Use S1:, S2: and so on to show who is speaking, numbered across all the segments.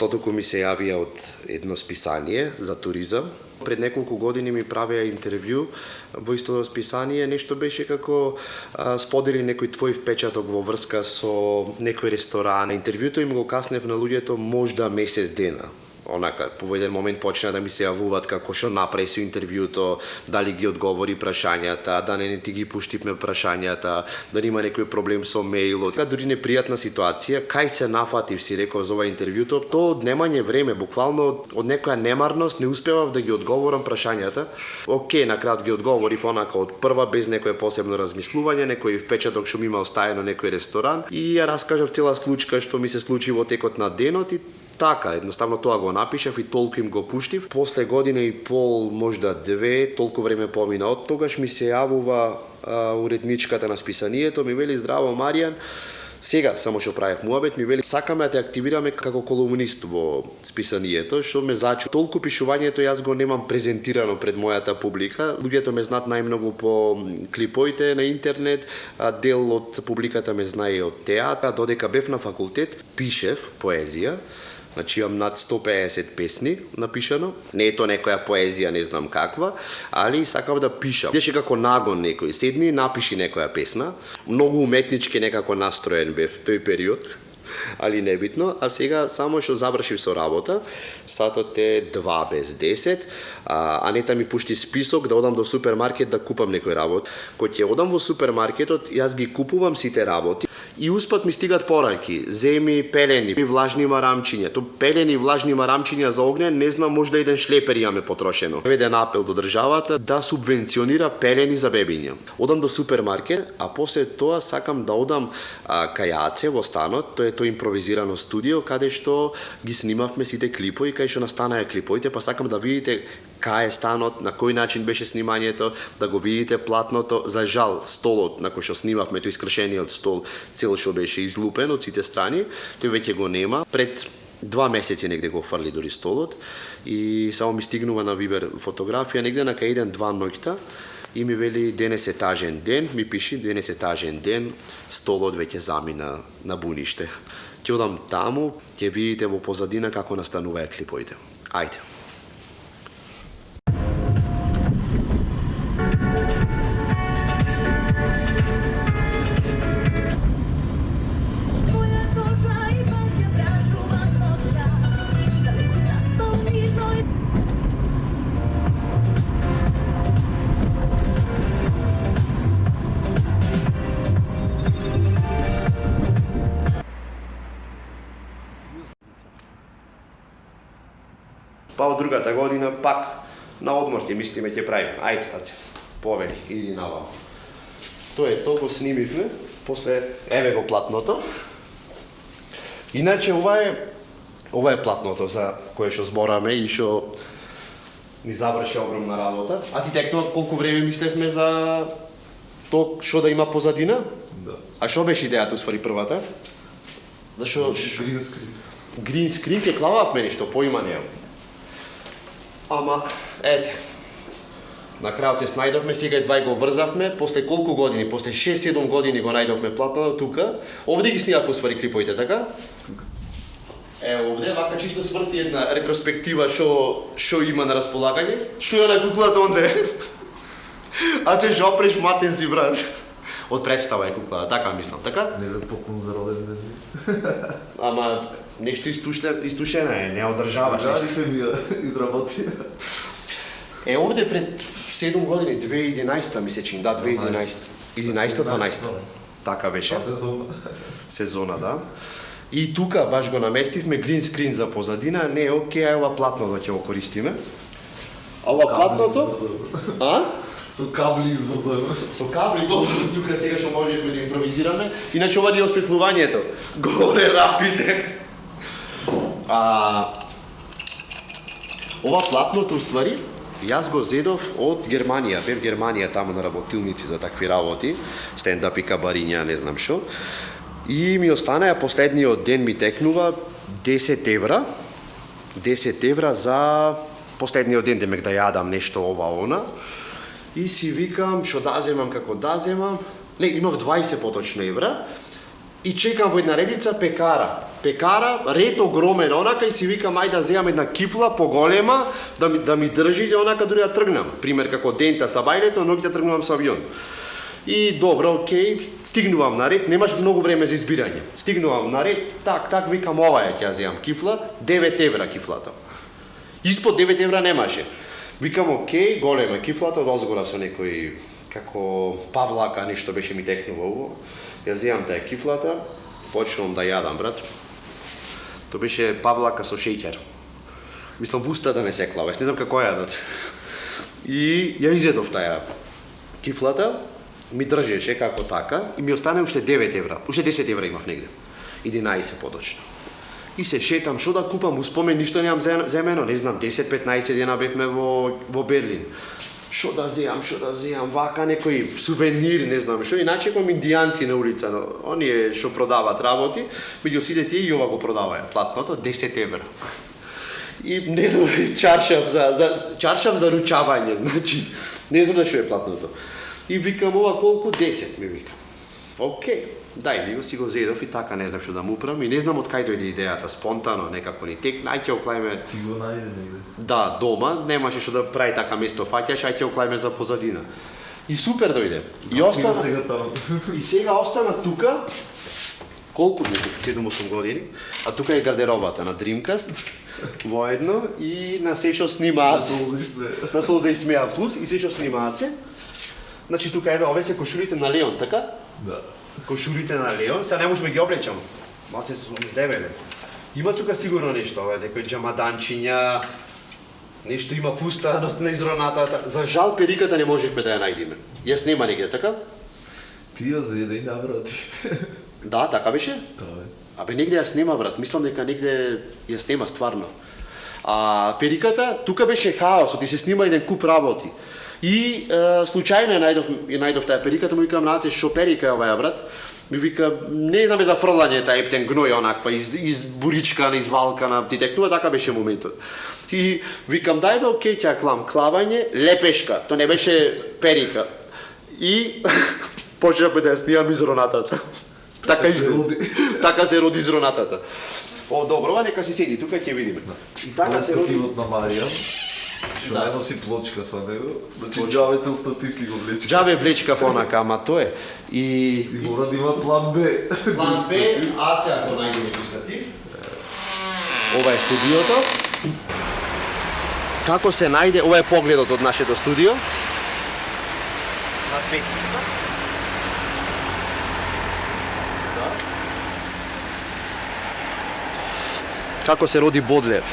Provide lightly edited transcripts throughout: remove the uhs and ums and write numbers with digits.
S1: Додека ми се јавија од едно списание за туризам. Пред неколку години ми правеа интервју во истото списание, нешто беше како сподели некој твој впечаток во врска со некој ресторан. Интервјуто им го каснев на луѓето можда месец дена. Онака, по еден момент почна да ми се јавуваат како што направи со интервјуто, дали ги одговори прашањата, да не ти ги пуштивме прашањата, дали има некој проблем со мејлот. Дури непријатна ситуација, кај се нафатив, си рекол за ова интервјуто, то однемање време, буквално од некоја немарност не успевав да ги одговорам прашањата. Океј, на крај ги одговорив онака од прва, без некое посебно размислување, некој впечаток што ми има остаено некој ресторан и ја раскажав цела случка што ми се случи во текот на денот и така, едноставно тоа го напишав и толку им го пуштив. После година и пол, можда две, толку време помина од тогаш, ми се јавува уредничката на списанието, ми вели: здраво Маријан, сега само што правев муабет, ми вели: сакаме да те активираме како колумнист во списанието, што ме зачу. Толку пишувањето јас го немам презентирано пред мојата публика. Луѓето ме знаат најмногу по клиповите на интернет, дел од публиката ме знае од театар. Додека бев на факултет, пишев поезија. Значи имам над 150 песни напишано. Не е тоа некоја поезија, не знам каква, али сакав да пишам. Беше како нагон некој. Седни, напиши некоја песна. Многу уметнички некако настроен бев тој период, али небитно. А сега само што завршив со работа, сатот е 2 без 10, Анета ми пушти список да одам до супермаркет да купам некој работ. Кога ќе одам во супермаркетот, јас ги купувам сите работи и успат ми стигат пораки. Земи пелени, влажни марамчиња. То пелени влажни марамчиња за огнен, не знам, можда еден шлепер имаме потрошено. Еден апел до државата да субвенционира пелени за бебиња. Одам до супермаркет, а после тоа сакам да одам кај Аце во станот. Тоа е тоа импровизирано студио каде што ги снимавме сите клипови, кај што настанаа клиповите, па сакам да видите кај е станот, на кој начин беше снимањето, да го видите платното. За жал, столот на кој што снимавме, тој искршениот стол, цел што беше излупен од сите страни, тој веќе го нема. Пред 2 месеци негде го фрли дори столот и само ми стигнува на Вибер фотографија негде на кај 1-2 ноќта и ми вели: денес е тажен ден, ми пиши: денес е тажен ден, столот веќе замина на буниште. Ќе одам таму, ќе видите во позадина како настануваат клиповите. Ајде. Па од другата година пак на одмор ќе мислиме ќе правиме. Ајде, Аце, повели, иди наваму. Тоа е тоа, го снимивме, после еве го платното. Иначе ова е платното за кое што збораме и што ни заврши огромна работа. А ти текнува колку време мислевме за тоа што да има позадина?
S2: Да.
S1: А што беше идејата уствари првата? Зашо
S2: Green screen.
S1: Green screen ќе клававме нешто, поима немам. Ама, ете, на крајот се снајдовме, сега едва го врзавме, после колку години, после 6-7 години го најдовме платното тука. Овде ги снимавме уствари клиповите, така? Овде, вака чисто сврти една ретроспектива што има на располагање. Што е на куклата онде? А се жопреш матен си, брат. Од представа е куклата, така мислам, така?
S2: Не бе поклон за роден ден.
S1: Ама нешто истушена е, не одржаваш нешто.
S2: Гадите ми ја изработи.
S1: Овде пред 7 години, 2011 ми се чини, да, 2011. 11-12. Така беше.
S2: Па сезона.
S1: Сезона, да. И тука баш го наместивме green screen за позадина, не, окей, ова платното ќе го користиме. Ова платното? А?
S2: Со кабли изврзано.
S1: Со кабли, добро, тука сега што можеме да импровизираме. Иначе ова е осветлувањето. Горе рапите. Ова платното уствари, јас го зедов од Германија. Бев Германија таму на работилници за такви работи, стендап и кабариња, не знам шо. И ми останаа последниот ден ми текнува 10 евра. 10 евра за последниот ден демек да јадам нешто ова она. И си викам што да земам како да земам. Не, имав 20 поточно евра. И чекам во една редица пекара. пекара, ред огромен онака и си викам ајде да земам една кифла поголема да ми држи онака дури да тргнам. Пример како дента са бајлето, ноќта тргнувам со авион. И добро, окей, стигнувам на ред, немаш многу време за избирање. Стигнувам на ред, так викам ова ја ќе земам кифла, 9 евра кифлата. Испод 9 евра немаше. Викам окей, голема кифлата, одозгора со некој како павлака нешто беше ми текнувало. Ја земам таа кифлата, почнувам да јадам, брат. То беше павлака со шеќер. Мислам в устата не се клава, не знам како јадат. И ја изедов таа кифлата, ми држеше како така и ми остане уште 9 евра. Уште 10 евра имав негде. 11 поточно. И се шетам, што да купам, успомен ништо немам земено, не знам, 10-15 дена бевме во Берлин. Што да земам, вака некој сувенир, не знам, што иначе ком индијанци на улица, но оние што продаваат работи, меѓу сите тие и ова го продаваја, платното 10 евра. И не знам, чаршав за ручавање, значи, не знам да што е платното. И викам ова колку? 10 ми викам. Окей, дај ми го, си го зедов и така не знам што да му управам и не знам од кај дојде идејата, спонтано, некако ни текна, ај ќе оклајме...
S2: Ти го најде негде.
S1: Да, дома, немаше што да прави така место фаќаш, ај ќе оклајме за позадина. И супер дојде. И остана...
S2: Сега таму.
S1: И сега остана тука, колку ми, 7-8 години, а тука е гардеробата на Dreamcast, воедно, и на се што снимаат. На Солза и Смеа Плюс, и се што снимаат се. Значи тука еве овие се кошулите на Леон, така?
S2: Да.
S1: Кошулите на Леон, сега не можеме ги облечам. Малце сум издевеле. Има тука сигурно нешто, некои џамаданчиња, нешто има фуста на изроната. За жал периката не можевме да ја најдеме. Јас нема негде, така?
S2: Ти ја зеде и наврати.
S1: Да, така беше?
S2: Да, бе.
S1: Абе негде јас нема, брат. Мислам дека негде јас нема стварно. А периката, тука беше хаос, ти се снима еден куп работи. И случајно ја најдов таа периката, му викам наце што перика е оваа брат. Ми вика не знаме за фрлање таа ептен гној онаква из буричкана, извалкана, ти текнува така беше моментот. И викам дај бе окей ќе клам клавање, лепешка, то не беше перика. И почнавме да ја снимам изронатата. Така излез. Така се роди изронатата. О, добро, ова нека си седи, тука ќе видиме. И така се роди
S2: Стативот на Маријан. Што не носи плочка со него, значи џабе цел статив си го влече.
S1: Џабе влечкав онака, ама тоа е.
S2: И мора да има план Б.
S1: План Б, АЦ ако најде некој статив. Ова е студиото. Како се најде, ова е погледот од нашето студио. На 5 сме. Како се роди Бодлер?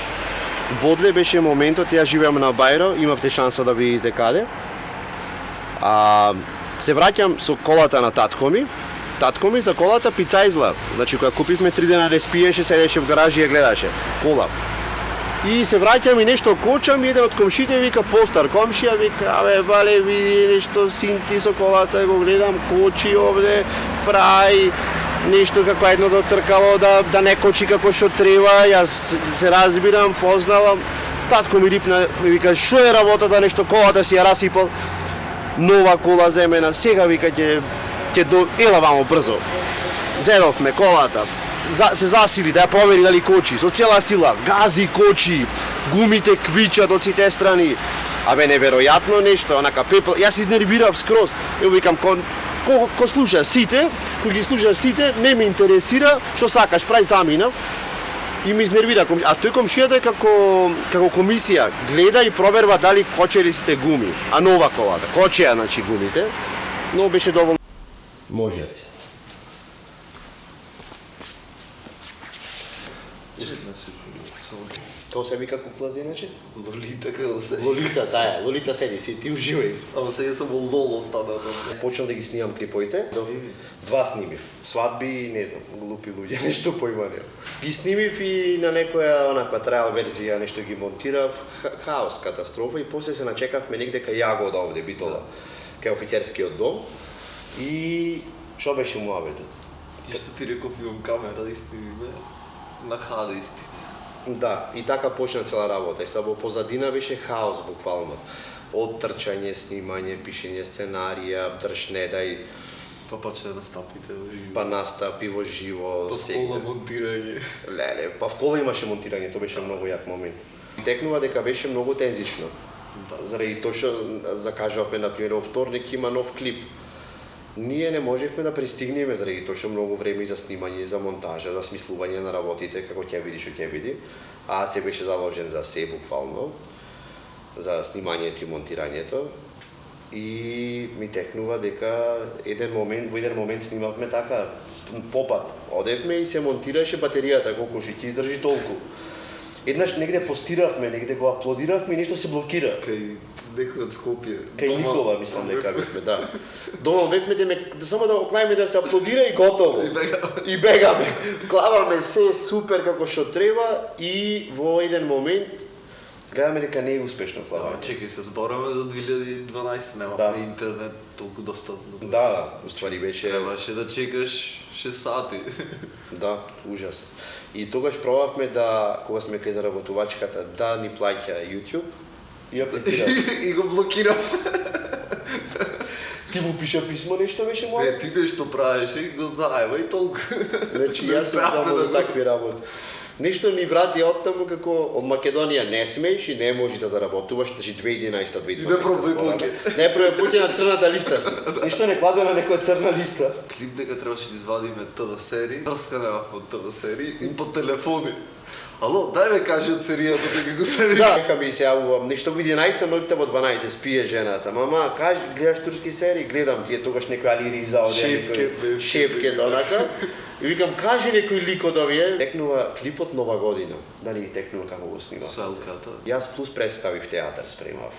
S1: Бодле беше моментот, ја живеам на Бајро, имавте шанса да видите каде. Се враќам со колата на татко ми. Татко ми за колата пицајзла. Значи кога купивме 3 дена не спиеше, седеше в гаражи и ја гледаше. Кола. И се враќам и нешто кочам и еден од комшите вика постар комшија вика абе бале види нешто синти со колата го гледам кочи овде прај нешто како едно дотркало да не кочи како што треба, јас се разбирам, познавам. Татко ми рипна, ми вика што е работата, нешто колата си ја расипал. Нова кола земена, сега вика ќе до ела вамо брзо. Зедовме колата. Се засили да ја провери дали кочи, со цела сила, гази кочи, гумите квичат од сите страни. Абе неверојатно нешто, онака пепел. Јас изнервирав скроз. Ја викам ко слуша сите, кој ги слушаш сите, не ме интересира, што сакаш, прај замина. И ме изнервира комшија. А тој комшијата е како комисија, гледа и проверва дали кочели сите гуми. А нова колата, кочеа значи гумите, но беше доволно. Можеат се. Како се вика куклата иначе?
S2: Лолита како се.
S1: Лолита, таа е. Лолита седи си, ти уживај се.
S2: Ама сега само Лоло станал.
S1: Почнав да ги снимам клиповите. Два снимив. Свадби, не знам, глупи луѓе, нешто појма нема. Ги снимив и на некоја онаква трајал верзија, нешто ги монтирав, хаос, катастрофа и после се начекавме негде кај Јагода овде, Битола, кај офицерскиот дом. И што беше муабетот?
S2: Ти што ти реков имам камера да сними бе? На хада истите.
S1: Да, и така почна цела работа. И само позадина беше хаос буквално. Од трчање, снимање, пишење сценарија, држ не дај.
S2: Па почне настапите во живо.
S1: па настапи во живо,
S2: Па
S1: сега.
S2: кола монтирање.
S1: Леле, па в кола имаше монтирање, тоа беше многу јак момент. Текнува дека беше многу тензично. Заради тоа што закажувавме, например, во вторник има нов клип. Ние не можевме да пристигнеме заради тоа што многу време и за снимање, и за монтажа, за смислување на работите, како ќе види, што ќе види. А се беше заложен за се буквално, за снимањето и монтирањето. И ми текнува дека во еден момент снимавме така попат. Одевме и се монтираше батеријата, колку ќе издржи толку. Еднаш негде постиравме, негде го аплодиравме и нешто се блокира.
S2: Кај некој од Скопје.
S1: Кај Никола, мислам дека бевме, да. Дома бевме само да оклајме да се аплодира и готово. И бегаме. Клаваме се супер како што треба и во еден момент гледаме дека не е успешно
S2: Да,
S1: клавање.
S2: чекај, се збораме за 2012, немавме интернет толку достапно.
S1: Да, уствари беше
S2: Требаше да чекаш 6 сати.
S1: да, ужас. И тогаш пробавме да, кога сме кај заработувачката, да ни плаќа YouTube и апликира.
S2: И го блокирам.
S1: Ти му пиша писмо нешто беше моја?
S2: Не, ти нешто правеше и го заева и толку.
S1: Значи,
S2: Не
S1: јас сум
S2: успеавме
S1: само
S2: да
S1: за такви работи. Нешто ни врати оттаму како од Македонија не смееш и не можеш да заработуваш, значи 2011-2012.
S2: И не пробај поќе.
S1: Не пробај поќе на црната листа си. Нешто не кладе на некоја црна листа.
S2: Клип дека требаше да извадиме ТВ серии, врска немавме од ТВ серии и по телефони. Ало, дај ме кажи од серијата дека го се
S1: Да, дека ми се јавувам, нешто во 11 ноќта во 12 спие жената. Мама, кажи, гледаш турски серии? Гледам, тие тогаш некој Али Риза оде,
S2: Шефкет,
S1: шефкет, онака. И викам, кажи некој лик од овие. Текнува клипот Нова година. Дали текнува како го снима?
S2: Свелката.
S1: Јас плюс представив театар спремав.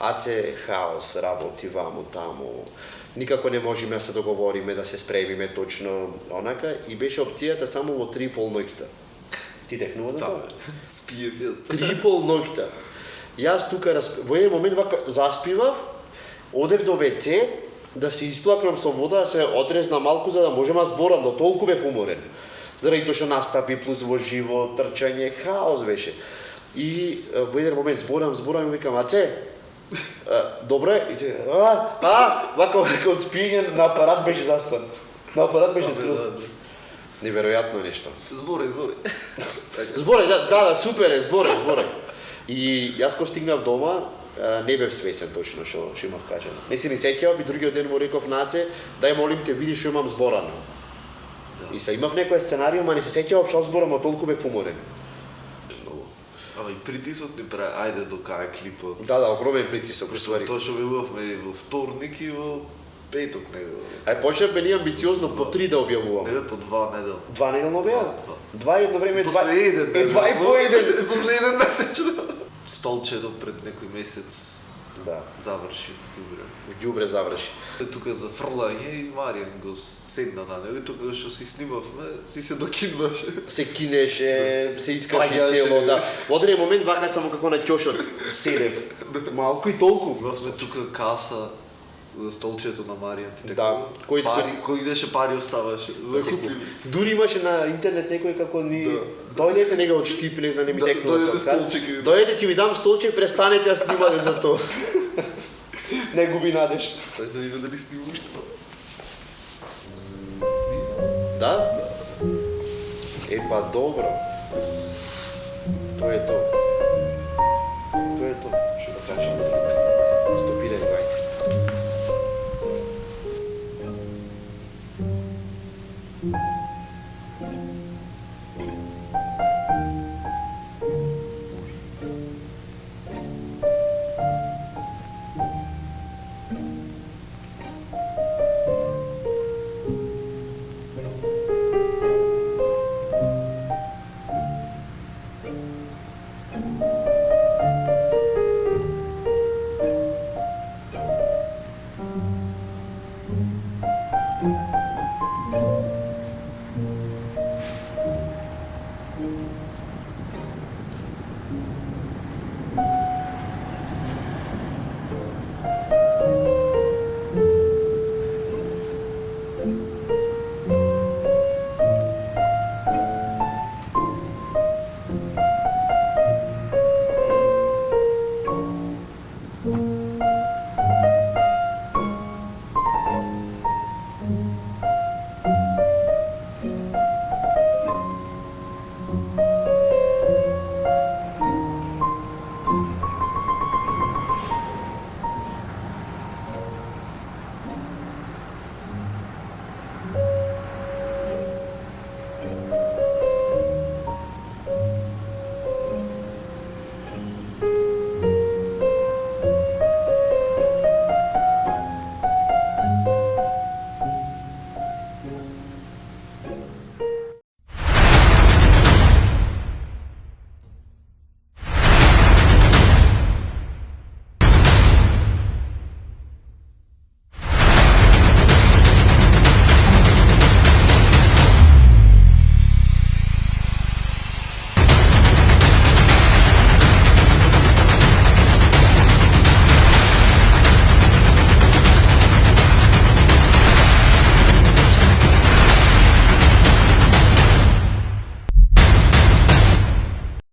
S1: Аце хаос, работи ваму, таму. Никако не можеме да се договориме, да се спремиме точно онака. И беше опцијата само во 3,5 ноќта. Ти текнува за тоа?
S2: Спие јас.
S1: 3,5 ноќта. Јас тука во еден момент вака заспивав, одев до WC да се исплакнам со вода, да се отрезна малку за да можам да зборам, до толку бев уморен. Заради тоа што настапи плюс во живо, трчање, хаос беше. И во еден момент зборам и викам, Аце, добре, и те, вака од спиење на апарат беше заспан. На апарат беше скроз. Неверојатно нешто.
S2: Збори.
S1: Зборај, да, супер е, зборај. И јас кога стигнав дома, не бев свесен точно што имав кажано. Не се ни сеќав и другиот ден му реков Наце, дај молим те видиш што имам зборано. И се имав некој сценарио, ма не се сеќав што зборам, а толку бев уморен.
S2: Ама и притисок ни прави, ајде до кај клипот.
S1: Да, огромен притисок, уствари.
S2: Тоа што бевавме во вторник и во петок него.
S1: Почнавме ние амбициозно по 3 да објавувам.
S2: Не бе, по 2 недел.
S1: 2 неделно беа? 2 едно време, 2.
S2: После еден.
S1: 2 и по еден.
S2: После еден месечно. Столчето пред некој месец
S1: Да,
S2: заврши в Ѓубре.
S1: ѓубре заврши.
S2: Тука за фрлање и Маријан го седна на него и тука што си снимавме, си се докидваше.
S1: Се кинеше, се искаше
S2: Паѓаше.
S1: цело, да. Во одреден момент вака само како на ќошот седев. Малку и толку.
S2: Имавме тука каса за столчето на Маријан.
S1: Да,
S2: кој идеше пари оставаше за
S1: се
S2: купи.
S1: Дури имаше на интернет некој како ни
S2: Да.
S1: дојдете нега од Штип, не знам, не ми
S2: Да,
S1: текнува
S2: дојдете
S1: сам,
S2: столче ќе ви дам.
S1: Дојдете ќе ви дам столче и престанете да снимате за тоа. Не губи надеж.
S2: Саш да видиме дали снима уште. Снима.
S1: Да? Па добро. Тоа е тоа. Тоа е тоа. Што да кажам?